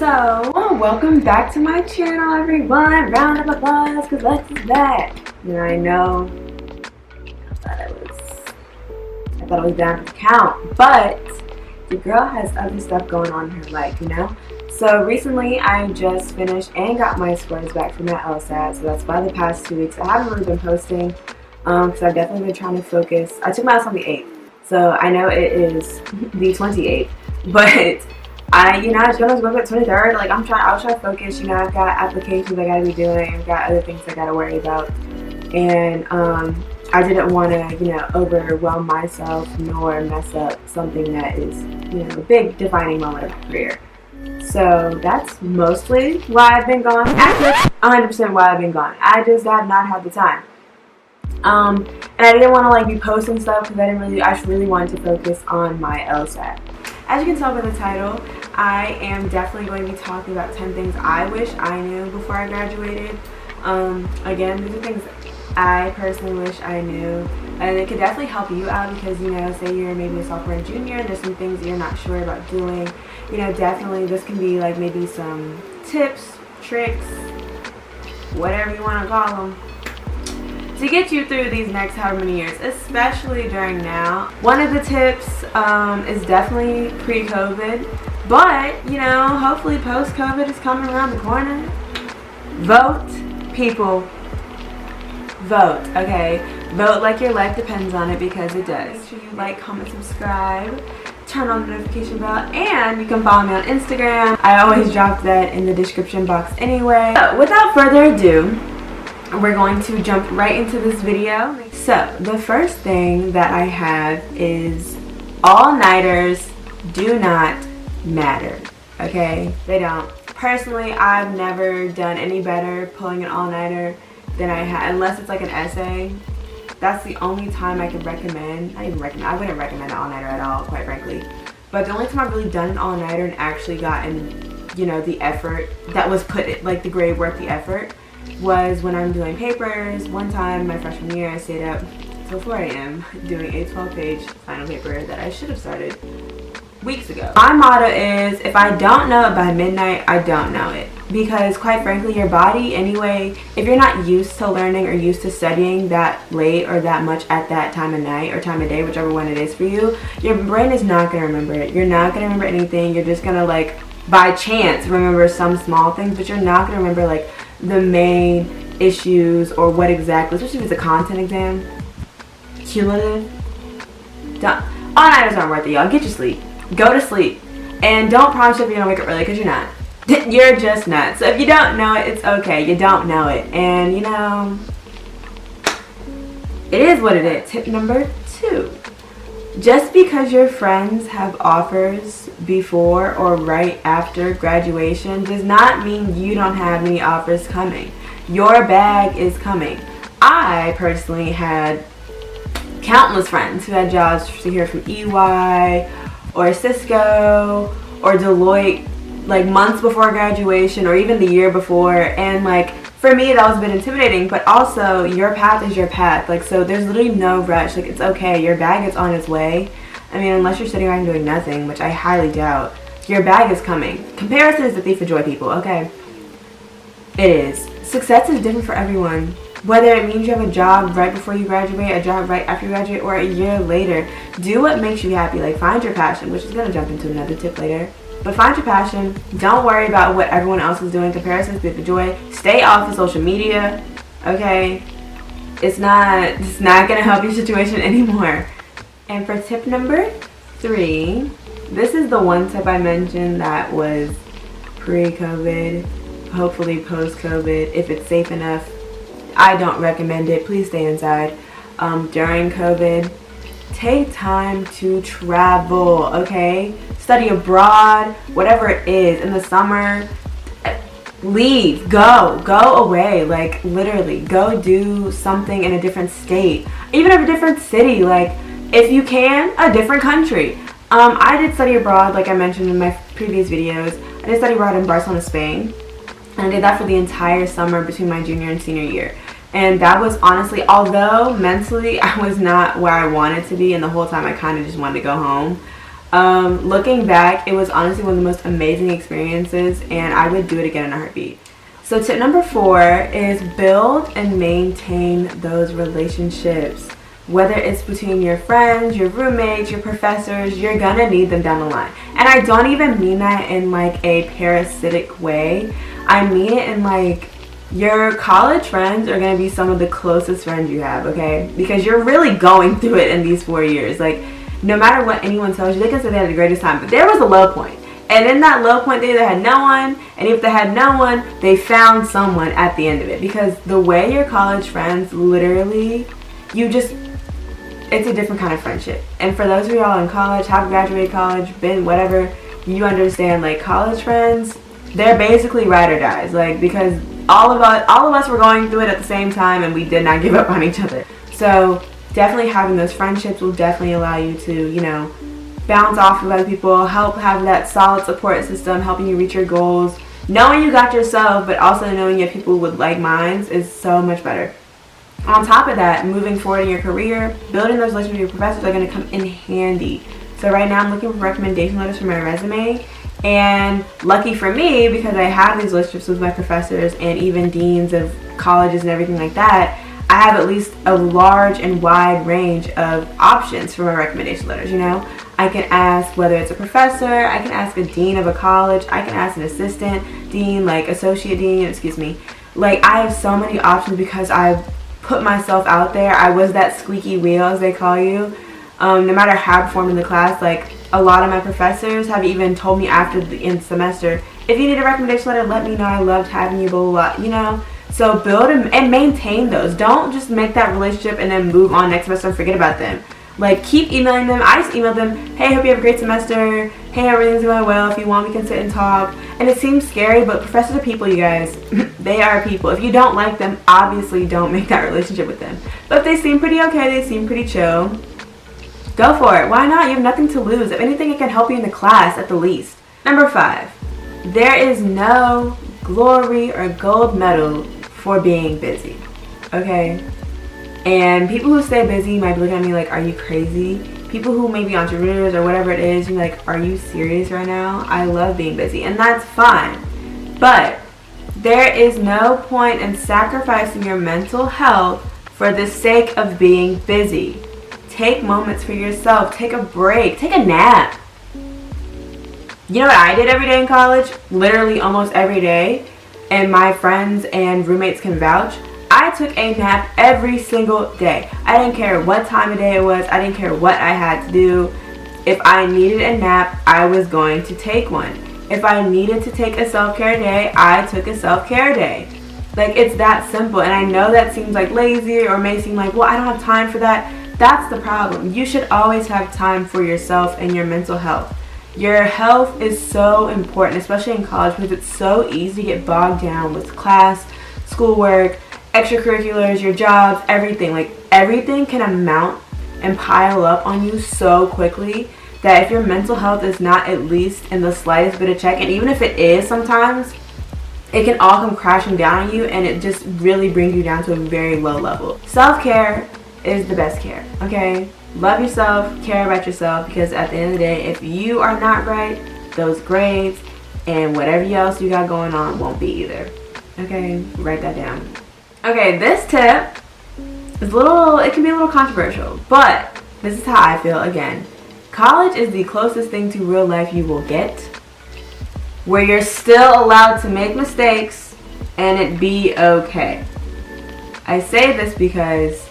Welcome back to my channel, everyone. Round of applause, because Lex is back. And I know, I thought it was down to count, but the girl has other stuff going on in her life, you know? So recently, I just finished and got my scores back from that LSAT, so that's why the past 2 weeks I haven't really been posting, because I've definitely been trying to focus. I took my LSAT on the 8th, so I know it is the 28th, but I was gonna go at 23rd. Like I'll try to focus. You know, I've got applications I gotta be doing. I've got other things I gotta worry about, and I didn't want to, overwhelm myself nor mess up something that is, a big defining moment of my career. So that's mostly why I've been gone. Actually, 100% why I've been gone. I just have not had the time. And I didn't want to be posting stuff because I really wanted to focus on my LSAT. As you can tell by the title, I am definitely going to be talking about 10 things I wish I knew before I graduated. Again, these are things I personally wish I knew, and it could definitely help you out because, say you're maybe a sophomore and junior and there's some things that you're not sure about doing. Definitely this can be maybe some tips, tricks, whatever you want to call them, to get you through these next however many years, especially during now. One of the tips is definitely pre-COVID, but hopefully post-COVID is coming around the corner. Vote, people. Vote, okay? Vote like your life depends on it, because it does. Make sure you like, comment, subscribe, turn on the notification bell, and you can follow me on Instagram. I always drop that in the description box anyway. So, without further ado, we're going to jump right into this video. So the first thing that I have is all-nighters do not matter, okay? They don't. Personally, I've never done any better pulling an all-nighter than I had, unless it's an essay. That's the only time I could recommend. I wouldn't recommend an all-nighter at all, quite frankly. But the only time I've really done an all-nighter and actually gotten, the effort that was put in, the grade worth the effort, was when I'm doing papers. One time my freshman year, I stayed up till 4 a.m. doing a 12-page final paper that I should have started weeks ago. My motto is, if I don't know it by midnight, I don't know it. Because quite frankly, your body anyway, if you're not used to learning or used to studying that late or that much at that time of night or time of day, whichever one it is for you, your brain is not going to remember it. You're not going to remember anything. You're just going to by chance remember some small things, but you're not going to remember the main issues or what exactly, especially if it's a content exam. Cumulative. All-nighters aren't worth it, y'all. Get your sleep. Go to sleep. And don't promise you're going to wake up early, because you're not. You're just not. So if you don't know it, it's okay. You don't know it. And, it is what it is. Tip number 2. Just because your friends have offers before or right after graduation does not mean you don't have any offers coming. Your bag is coming. I personally had countless friends who had jobs here from EY or Cisco or Deloitte months before graduation or even the year before, and for me that was a bit intimidating, but also your path is your path. So there's literally no rush. It's okay. Your bag is on its way. I mean, unless you're sitting around doing nothing, which I highly doubt, your bag is coming. Comparison is the thief of joy, people, okay? It is. Success is different for everyone. Whether it means you have a job right before you graduate, a job right after you graduate, or a year later, do what makes you happy. Find your passion, which is going to jump into another tip later. But find your passion. Don't worry about what everyone else is doing. Comparison is the thief of joy. Stay off of social media, okay? It's not going to help your situation anymore. And for tip number 3, this is the one tip I mentioned that was pre-COVID, hopefully post-COVID, if it's safe enough. I don't recommend it. Please stay inside. During COVID, take time to travel, okay? Study abroad, whatever it is. In the summer, leave, go away. Literally, go do something in a different state, even a different city. If you can, a different country. I did study abroad, like I mentioned in my previous videos. I did study abroad in Barcelona, Spain, and I did that for the entire summer between my junior and senior year. And that was honestly, although mentally I was not where I wanted to be, and the whole time I kind of just wanted to go home, Looking back, it was honestly one of the most amazing experiences, and I would do it again in a heartbeat. So tip number 4 is build and maintain those relationships. Whether it's between your friends, your roommates, your professors, you're gonna need them down the line. And I don't even mean that in like a parasitic way. I mean it in like, your college friends are gonna be some of the closest friends you have, okay? Because you're really going through it in these 4 years. Like, no matter what anyone tells you, they can say they had the greatest time, but there was a low point. And in that low point, they either had no one, and if they had no one, they found someone at the end of it. Because the way your college friends, literally, it's a different kind of friendship. And for those of y'all in college, have graduated college, been whatever, you understand, like, college friends, they're basically ride or dies. Like, because all of us were going through it at the same time, and we did not give up on each other. So definitely having those friendships will definitely allow you to, you know, bounce off of other people, help have that solid support system, helping you reach your goals. Knowing you got yourself, but also knowing you have people with like minds is so much better. On top of that, moving forward in your career, building those relationships with your professors are going to come in handy. So right now I'm looking for recommendation letters for my resume, and lucky for me, because I have these relationships with my professors and even deans of colleges and everything like that, I have at least a large and wide range of options for my recommendation letters, you know? I can ask whether it's a professor, I can ask a dean of a college, I can ask an assistant dean, like associate dean, excuse me. Like, I have so many options because I've put myself out there. I was that squeaky wheel, as they call you. No matter how I performed in the class, like, a lot of my professors have even told me after the end semester, if you need a recommendation letter, let me know. I loved having you, blah, blah, blah, you know? So build and maintain those. Don't just make that relationship and then move on next semester and forget about them. Like, keep emailing them. I just emailed them, hey, hope you have a great semester. Hey, everything's going well. If you want, we can sit and talk. And it seems scary, but professors are people, you guys. They are people. If you don't like them, obviously don't make that relationship with them. But if they seem pretty okay, they seem pretty chill, go for it. Why not? You have nothing to lose. If anything, it can help you in the class at the least. Number 5, there is no glory or gold medal for being busy, okay? And people who stay busy might be looking at me like, are you crazy? People who may be entrepreneurs or whatever it is, you're like, are you serious right now? I love being busy, and that's fine. But there is no point in sacrificing your mental health for the sake of being busy. Take moments for yourself. Take a break. Take a nap. You know what I did every day in college? Literally almost every day. And my friends and roommates can vouch. I took a nap every single day. I didn't care what time of day it was. I didn't care what I had to do. If I needed a nap, I was going to take one. If I needed to take a self-care day, I took a self-care day. Like, it's that simple. And I know that seems like lazy or may seem like, well, I don't have time for that. That's the problem. You should always have time for yourself and your mental health. Your health is so important, especially in college, because it's so easy to get bogged down with class, schoolwork, extracurriculars, your jobs, everything. Like, everything can amount and pile up on you so quickly that if your mental health is not at least in the slightest bit of check, and even if it is sometimes, it can all come crashing down on you, and it just really brings you down to a very low level. Self-care is the best care, okay? Love yourself, care about yourself, because at the end of the day, if you are not right, those grades and whatever else you got going on won't be either. Okay, write that down. Okay, this tip is it can be a little controversial, but this is how I feel again. College is the closest thing to real life you will get, where you're still allowed to make mistakes and it be okay. I say this because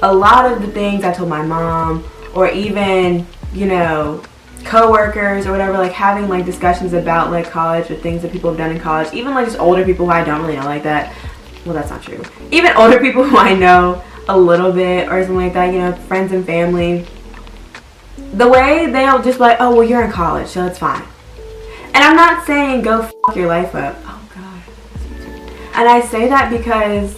a lot of the things I told my mom, or even, you know, co-workers or whatever, like having like discussions about like college or things that people have done in college, even like just older people who I don't really know like that. Well, that's not true. Even older people who I know a little bit or something like that, you know, friends and family, the way they'll just be like, oh, well, you're in college, so it's fine. And I'm not saying go fuck your life up. Oh, God. And I say that because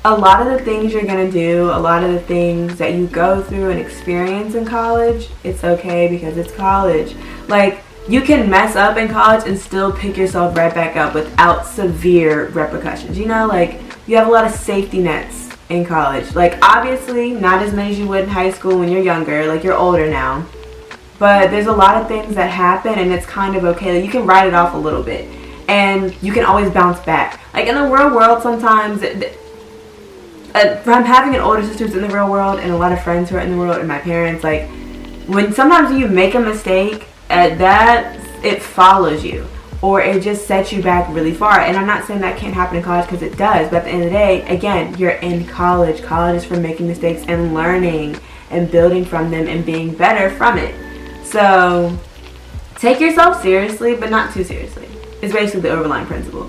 a lot of the things you're going to do, a lot of the things that you go through and experience in college, it's okay because it's college. Like, you can mess up in college and still pick yourself right back up without severe repercussions. You know, like, you have a lot of safety nets in college. Like, obviously, not as many as you would in high school when you're younger. Like, you're older now. But there's a lot of things that happen, and it's kind of okay. Like, you can write it off a little bit, and you can always bounce back. Like, in the real world, sometimes from having an older sister who's in the real world and a lot of friends who are in the world and my parents, like, when sometimes you make a mistake, that it follows you, or it just sets you back really far. And I'm not saying that can't happen in college, because it does, but at the end of the day, again, you're in college. College is for making mistakes and learning and building from them and being better from it. So take yourself seriously, but not too seriously. It's basically the overlying principle.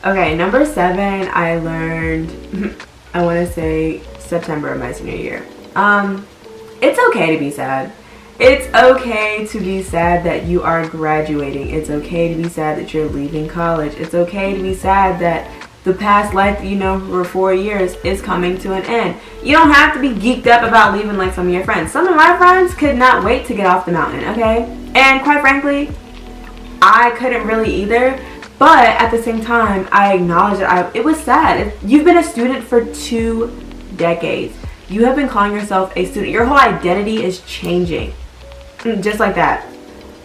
Okay, number 7, I learned, I want to say September of my senior year. It's okay to be sad. It's okay to be sad that you are graduating. It's okay to be sad that you're leaving college. It's okay to be sad that the past life that you know for 4 years is coming to an end. You don't have to be geeked up about leaving like some of your friends. Some of my friends could not wait to get off the mountain, okay? And quite frankly, I couldn't really either. But at the same time, I acknowledge that it was sad. You've been a student for 2 decades. You have been calling yourself a student. Your whole identity is changing. Just like that.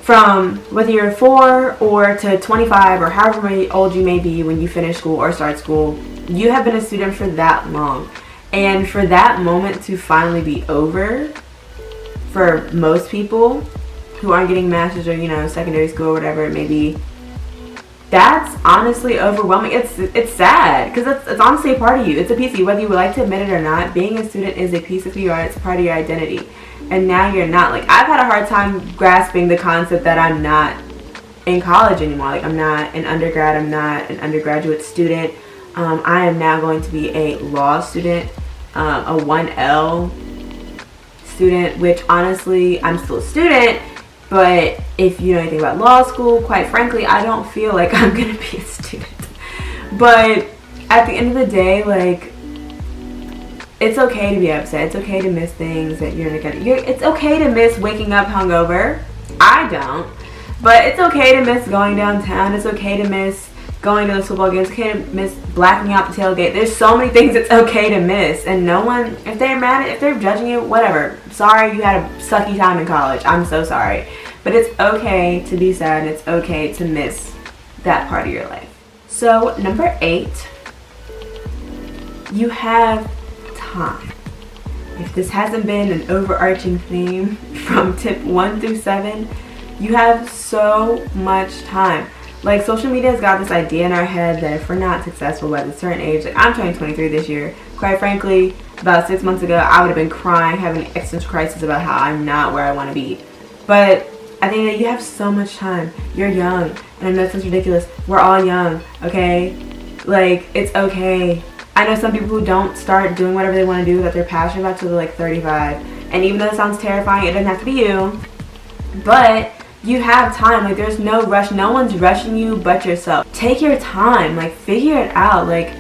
From whether you're 4 or to 25 or however old you may be when you finish school or start school, you have been a student for that long. And for that moment to finally be over, for most people who aren't getting masters or, secondary school or whatever it may be, that's honestly overwhelming. It's sad, because it's honestly a part of you. It's a piece of you, whether you would like to admit it or not. Being a student is a piece of who you are. It's a part of your identity. And now you're not. Like, I've had a hard time grasping the concept that I'm not in college anymore. Like, I'm not an undergrad. I'm not an undergraduate student. I am now going to be a law student, a 1L student, which honestly, I'm still a student. But if you know anything about law school, quite frankly, I don't feel like I'm going to be a student. But at the end of the day, like, it's okay to be upset. It's okay to miss things that you're going to get. It's okay to miss waking up hungover. I don't. But it's okay to miss going downtown. It's okay to miss going to the football games. It's okay to miss blacking out the tailgate. There's so many things it's okay to miss. And no one, if they're mad, if they're judging you, whatever. Sorry you had a sucky time in college. I'm so sorry. But it's okay to be sad, and it's okay to miss that part of your life. So, number 8, you have time. If this hasn't been an overarching theme from tip 1 through 7, you have so much time. Like, social media has got this idea in our head that if we're not successful by a certain age, like, I'm turning 23 this year. Quite frankly, about 6 months ago, I would have been crying, having an existential crisis about how I'm not where I want to be. But I think that you have so much time. You're young. And I know it sounds ridiculous. We're all young, okay? Like, it's okay. I know some people who don't start doing whatever they want to do that they're passionate about till they're like 35. And even though it sounds terrifying, it doesn't have to be you. But you have time. Like, there's no rush. No one's rushing you but yourself. Take your time. Like, figure it out. Like,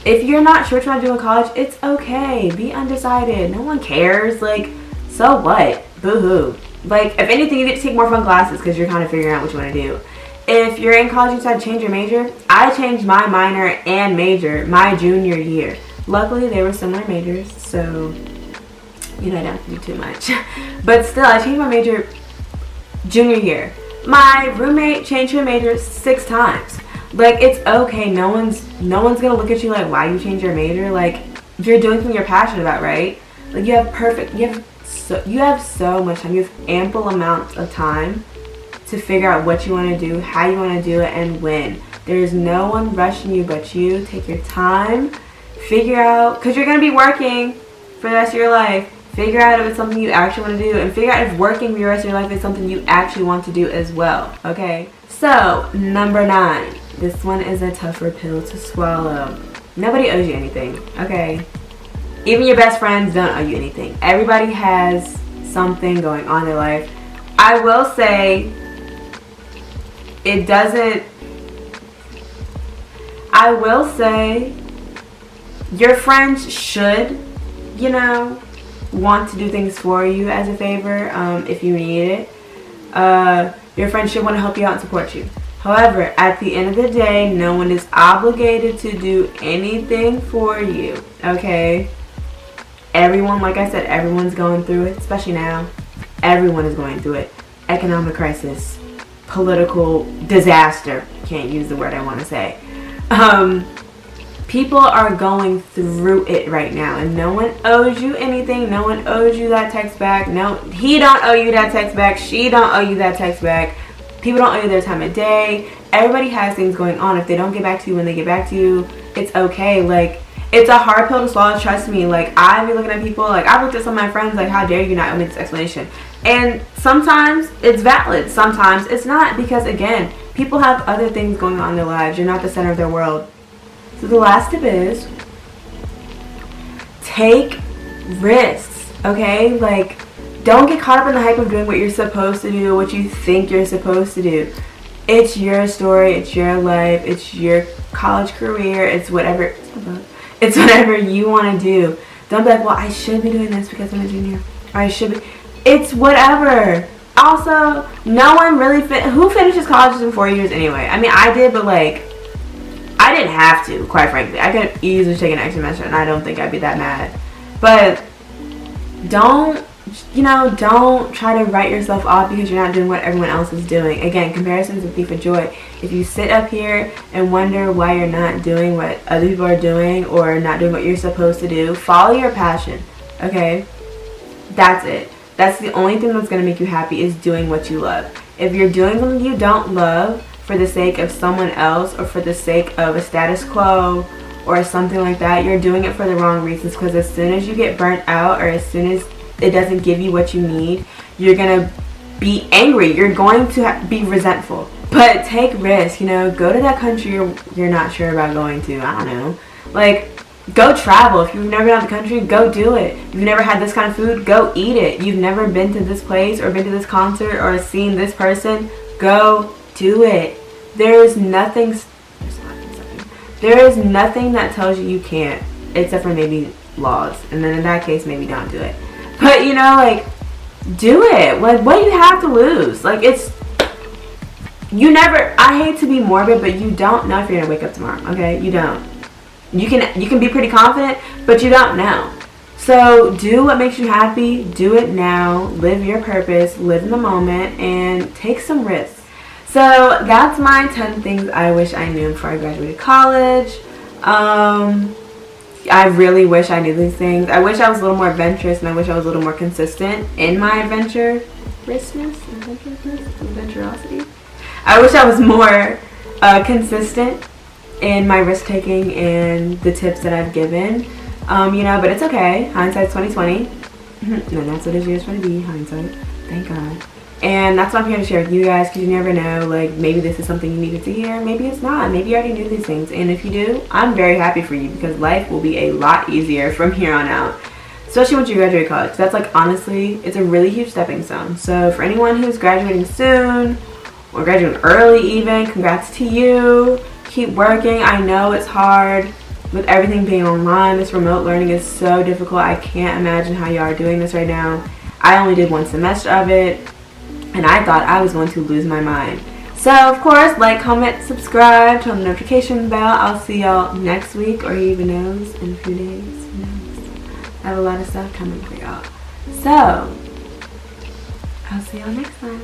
if you're not sure what you want to do in college, it's okay. Be undecided. No one cares. Like, so what? Boo-hoo. Like, if anything, you get to take more fun classes because you're kind of figuring out what you want to do. If you're in college and you decide to change your major, I changed my minor and major my junior year. Luckily, they were similar majors, so, I didn't have to do too much. But still, I changed my major junior year. My roommate changed her major 6 times. Like, it's okay. No one's gonna look at you like, why you changed your major? Like, if you're doing something you're passionate about, right? Like, you have so much time. You have ample amounts of time to figure out what you want to do, how you want to do it, and when. There's no one rushing you but you. Take your time. Figure out, because you're going to be working for the rest of your life. Figure out if it's something you actually want to do, and figure out if working for the rest of your life is something you actually want to do as well, okay? So, number 9. This one is a tougher pill to swallow. Nobody owes you anything, okay? Even your best friends don't owe you anything. Everybody has something going on in their life. I will say, your friends should, want to do things for you as a favor, if you need it. Your friends should want to help you out and support you. However, at the end of the day, no one is obligated to do anything for you, okay? Everyone, like I said, everyone's going through it, especially now. Everyone is going through it. Economic crisis, political disaster. Can't use the word I want to say. People are going through it right now, and no one owes you anything. No one owes you that text back. No, he don't owe you that text back. She don't owe you that text back. People don't owe you their time of day. Everybody has things going on. If they don't get back to you when they get back to you, it's okay. Like, it's a hard pill to swallow, trust me. Like, I be looking at people, like, I've looked at some of my friends, like, how dare you not owe me this explanation? And sometimes it's valid, sometimes it's not, because again, people have other things going on in their lives. You're not the center of their world. So the last tip is, take risks, okay? Like, don't get caught up in the hype of doing what you're supposed to do, what you think you're supposed to do. It's your story, it's your life, it's your college career, it's whatever you want to do. Don't be like, well, I should be doing this because I'm a junior, or I should be. It's whatever. Also, no one really who finishes college in 4 years anyway? I mean, I did, but like, I didn't have to, quite frankly. I could have easily taken an extra semester, and I don't think I'd be that mad. But don't try to write yourself off because you're not doing what everyone else is doing. Again, comparison is a thief of joy. If you sit up here and wonder why you're not doing what other people are doing or not doing what you're supposed to do, follow your passion, okay? That's it. That's the only thing that's going to make you happy, is doing what you love. If you're doing something you don't love for the sake of someone else or for the sake of a status quo or something like that, you're doing it for the wrong reasons, because as soon as you get burnt out or as soon as it doesn't give you what you need, you're going to be angry. You're going to be resentful. But take risks, go to that country you're not sure about going to. I don't know. Like, go travel. If you've never been out of the country, go do it. If you've never had this kind of food, go eat it. You've never been to this place or been to this concert or seen this person, go do it. There is nothing that tells you can't, except for maybe laws. And then in that case, maybe don't do it. But, like, do it. Like, what do you have to lose? Like, I hate to be morbid, but you don't know if you're going to wake up tomorrow, okay? You don't. You can be pretty confident, but you don't know. So do what makes you happy. Do it now. Live your purpose. Live in the moment. And take some risks. So that's my 10 things I wish I knew before I graduated college. I really wish I knew these things. I wish I was a little more adventurous, and I wish I was a little more consistent in my adventurousness. I wish I was more consistent in my risk taking and the tips that I've given. But it's okay. Hindsight's 2020. And that's what this year's going to be. Hindsight. Thank God. And that's what I'm here to share with you guys, because you never know, like, maybe this is something you needed to hear, maybe it's not, maybe you already knew these things, and if you do, I'm very happy for you, because life will be a lot easier from here on out, especially once you graduate college. That's, like, honestly, it's a really huge stepping stone. So for anyone who's graduating soon, or graduating early even, congrats to you. Keep working. I know it's hard with everything being online. This remote learning is so difficult. I can't imagine how y'all are doing this right now. I only did 1 semester of it, and I thought I was going to lose my mind. So, of course, like, comment, subscribe, turn on the notification bell. I'll see y'all next week, or even knows, in a few days. Who knows? I have a lot of stuff coming for y'all. So, I'll see y'all next time.